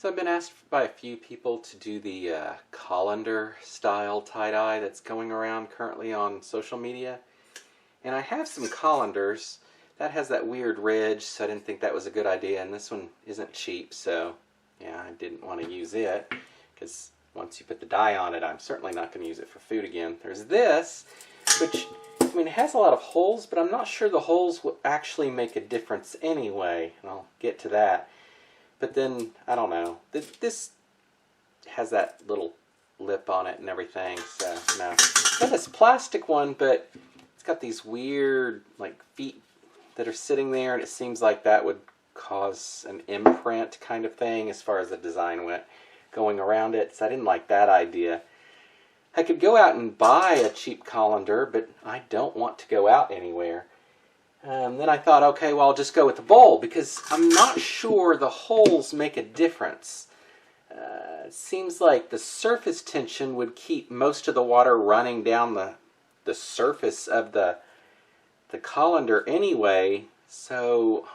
So I've been asked by a few people to do the colander style tie-dye that's going around currently on social media. And I have some colanders. That has that weird ridge, so I didn't think that was a good idea. And this one isn't cheap, so yeah, I didn't want to use it. Because once you put the dye on it, I'm certainly not going to use it for food again. There's this, which, I mean, it has a lot of holes, but I'm not sure the holes will actually make a difference anyway. And I'll get to that. But then, I don't know, this has that little lip on it and everything, so no. I have this plastic one, but it's got these weird, like, feet that are sitting there, and it seems like that would cause an imprint kind of thing as far as the design went going around it, so I didn't like that idea. I could go out and buy a cheap colander, but I don't want to go out anywhere. Then I thought, okay, well, I'll just go with the bowl, because I'm not sure the holes make a difference. It seems like the surface tension would keep most of the water running down the surface of the colander anyway, so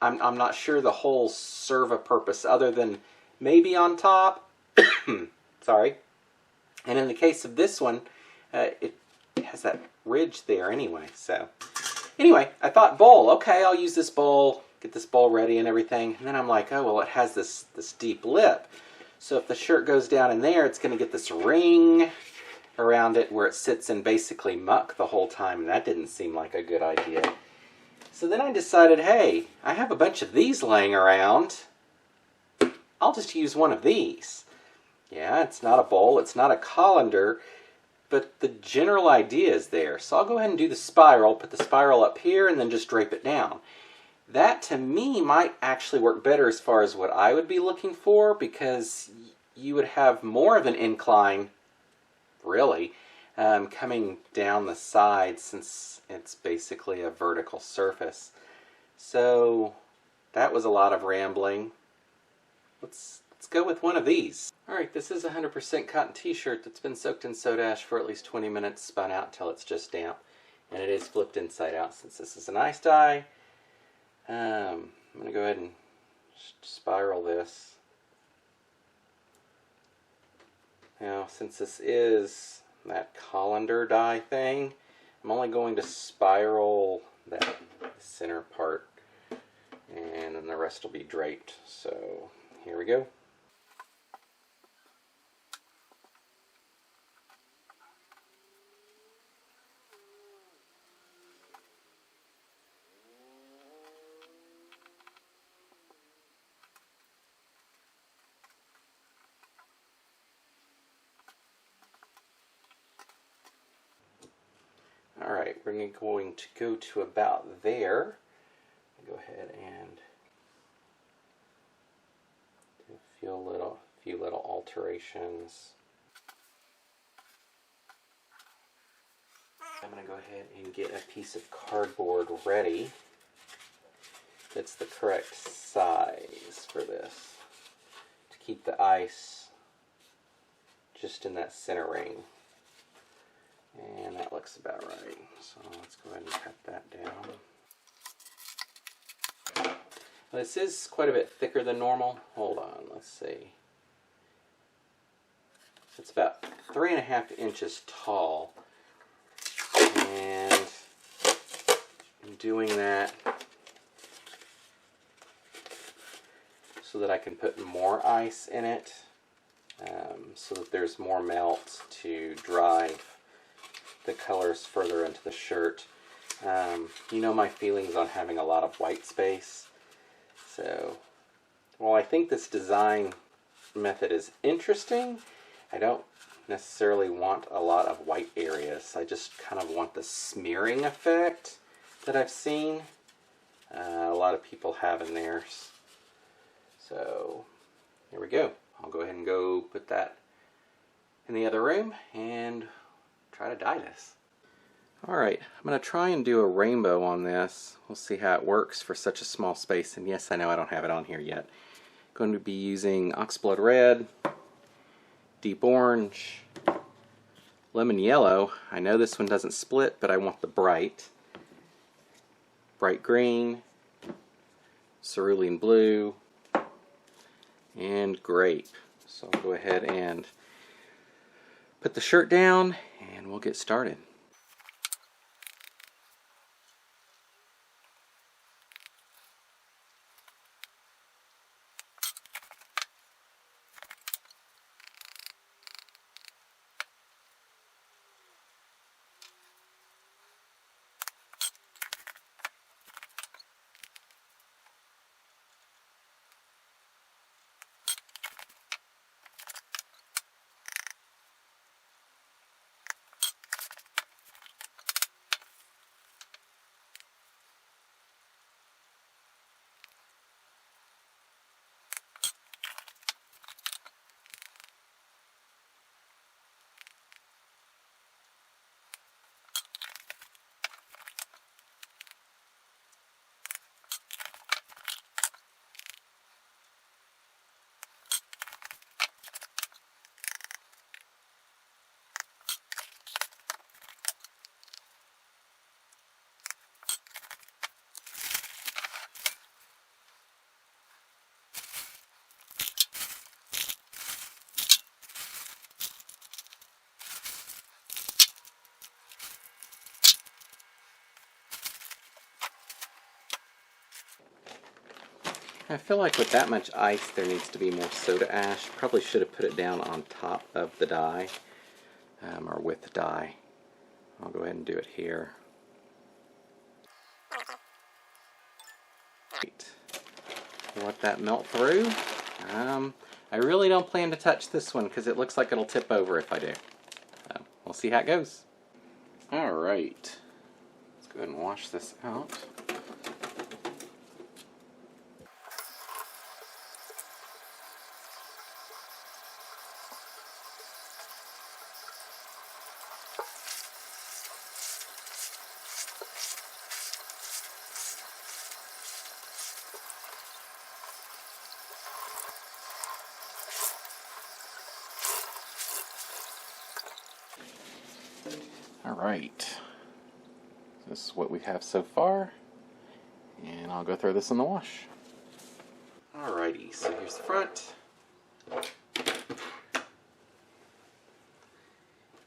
I'm not sure the holes serve a purpose other than maybe on top. Sorry. And in the case of this one, it has that ridge there anyway, so... Anyway, I thought bowl. Okay, I'll use this bowl, get this bowl ready and everything. And then I'm like, oh, well, it has this deep lip. So if the shirt goes down in there, it's going to get this ring around it where it sits in basically muck the whole time. And that didn't seem like a good idea. So then I decided, hey, I have a bunch of these laying around. I'll just use one of these. Yeah, it's not a bowl, it's not a colander. But the general idea is there. So I'll go ahead and do the spiral, put the spiral up here, and then just drape it down. That, to me, might actually work better as far as what I would be looking for, because you would have more of an incline, really, coming down the side, since it's basically a vertical surface. So that was a lot of rambling. Let's go with one of these. Alright, this is a 100% cotton t-shirt that's been soaked in soda ash for at least 20 minutes, spun out until it's just damp. And it is flipped inside out since this is an ice dye. I'm going to go ahead and spiral this. Now, since this is that colander dye thing, I'm only going to spiral that center part, and then the rest will be draped. So, here we go. Alright, we're going to go to about there. Go ahead and do a few little alterations. I'm going to go ahead and get a piece of cardboard ready that's the correct size for this, to keep the ice just in that center ring. And that looks about right. So let's go ahead and cut that down. Now, this is quite a bit thicker than normal. Hold on, let's see. It's about 3.5 inches tall. And I'm doing that so that I can put more ice in it, so that there's more melt to drive the colors further into the shirt. You know my feelings on having a lot of white space. So, while I think this design method is interesting, I don't necessarily want a lot of white areas. I just kind of want the smearing effect that I've seen a lot of people have in theirs. So, here we go. I'll go ahead and go put that in the other room and try to dye this. Alright, I'm going to try and do a rainbow on this. We'll see how it works for such a small space. And yes, I know I don't have it on here yet. I'm going to be using Oxblood Red, Deep Orange, Lemon Yellow. I know this one doesn't split, but I want the bright. Bright Green, Cerulean Blue, and grape. So I'll go ahead and put the shirt down and we'll get started. I feel like with that much ice there needs to be more soda ash. Probably should have put it down on top of the dye, or with the dye. I'll go ahead and do it here. Right. Let that melt through. I really don't plan to touch this one because it looks like it'll tip over if I do. So we'll see how it goes. Alright, let's go ahead and wash this out. Alright, this is what we have so far, and I'll go throw this in the wash. Alrighty, so here's the front.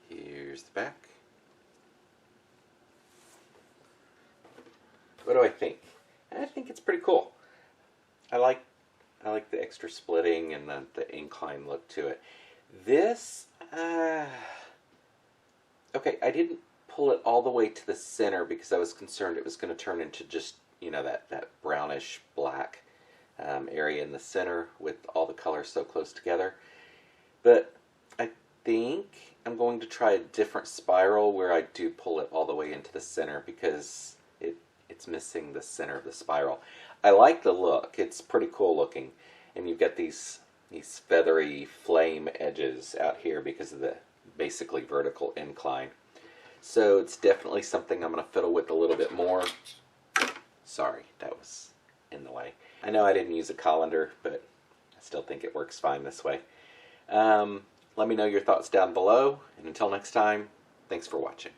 Here's the back. What do I think? I think it's pretty cool. I like the extra splitting and the incline look to it. This, okay, I didn't pull it all the way to the center because I was concerned it was going to turn into just, you know, that brownish black area in the center with all the colors so close together. But I think I'm going to try a different spiral where I do pull it all the way into the center because it's missing the center of the spiral. I like the look. It's pretty cool looking. And you've got these feathery flame edges out here because of the basically vertical incline. So it's definitely something I'm going to fiddle with a little bit more. Sorry, that was in the way. I know I didn't use a colander, but I still think it works fine this way. Let me know your thoughts down below, and until next time, thanks for watching.